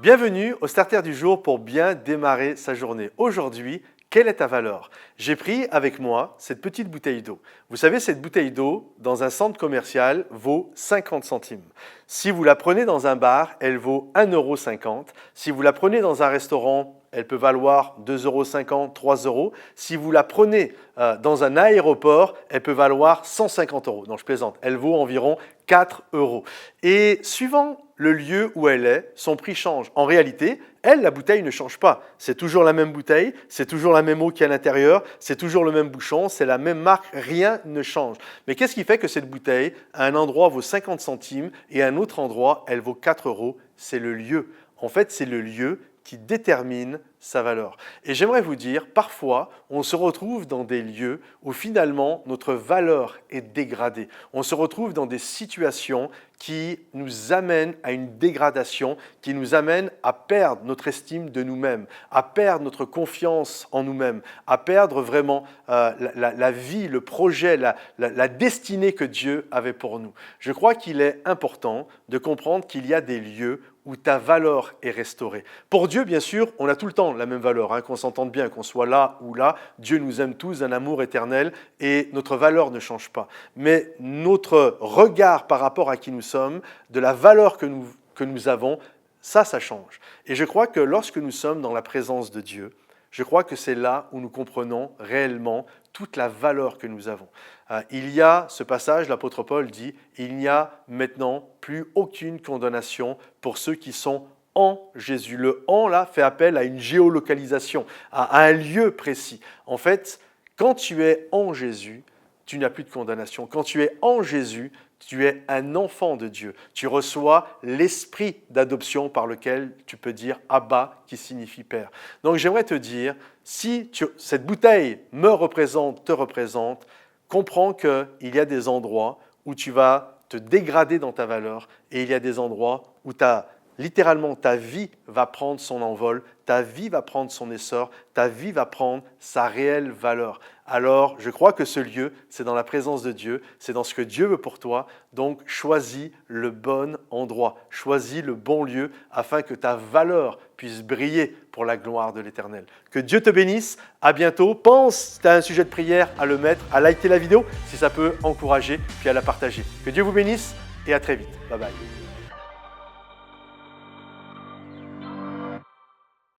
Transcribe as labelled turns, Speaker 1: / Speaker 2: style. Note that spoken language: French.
Speaker 1: Bienvenue au Starter du jour pour bien démarrer sa journée. Aujourd'hui, quelle est ta valeur? J'ai pris avec moi cette petite bouteille d'eau. Vous savez, cette bouteille d'eau, dans un centre commercial, vaut 50 centimes. Si vous la prenez dans un bar, elle vaut 1,50 €. Si vous la prenez dans un restaurant, elle peut valoir 2,50 €, 3 €. Si vous la prenez dans un aéroport, elle peut valoir 150 €. Non, je plaisante. Elle vaut environ 4 €. Et suivant le lieu où elle est, son prix change. En réalité, la bouteille ne change pas. C'est toujours la même bouteille, c'est toujours la même eau qui est à l'intérieur, c'est toujours le même bouchon, c'est la même marque, rien ne change. Mais qu'est-ce qui fait que cette bouteille, à un endroit, vaut 50 centimes et à un autre endroit, elle vaut 4 €? C'est le lieu. En fait, c'est le lieu qui détermine sa valeur. Et j'aimerais vous dire, parfois, on se retrouve dans des lieux où finalement notre valeur est dégradée. On se retrouve dans des situations qui nous amènent à une dégradation, qui nous amènent à perdre notre estime de nous-mêmes, à perdre notre confiance en nous-mêmes, à perdre vraiment la vie, le projet, la destinée que Dieu avait pour nous. Je crois qu'il est important de comprendre qu'il y a des lieux où ta valeur est restaurée. Pour Dieu, bien sûr, on a tout le temps la même valeur, qu'on s'entende bien, qu'on soit là ou là. Dieu nous aime tous d'un amour éternel et notre valeur ne change pas. Mais notre regard par rapport à qui nous sommes, de la valeur que nous avons, ça change. Et je crois que lorsque nous sommes dans la présence de Dieu, je crois que c'est là où nous comprenons réellement toute la valeur que nous avons. Il y a ce passage, l'apôtre Paul dit « Il n'y a maintenant plus aucune condamnation pour ceux qui sont en Jésus ». Le « en » là fait appel à une géolocalisation, à un lieu précis. En fait, quand tu es en Jésus, tu n'as plus de condamnation. Quand tu es en Jésus, tu es un enfant de Dieu. Tu reçois l'esprit d'adoption par lequel tu peux dire « Abba » qui signifie « Père ». Donc j'aimerais te dire, si cette bouteille me représente, te représente, comprends qu'il y a des endroits où tu vas te dégrader dans ta valeur et il y a des endroits où littéralement ta vie va prendre son envol, ta vie va prendre son essor, ta vie va prendre sa réelle valeur. Alors, je crois que ce lieu, c'est dans la présence de Dieu, c'est dans ce que Dieu veut pour toi. Donc, choisis le bon endroit, choisis le bon lieu afin que ta valeur puisse briller pour la gloire de l'Éternel. Que Dieu te bénisse, à bientôt. Pense, si tu as un sujet de prière, à le mettre, à liker la vidéo si ça peut encourager, puis à la partager. Que Dieu vous bénisse et à très vite. Bye bye.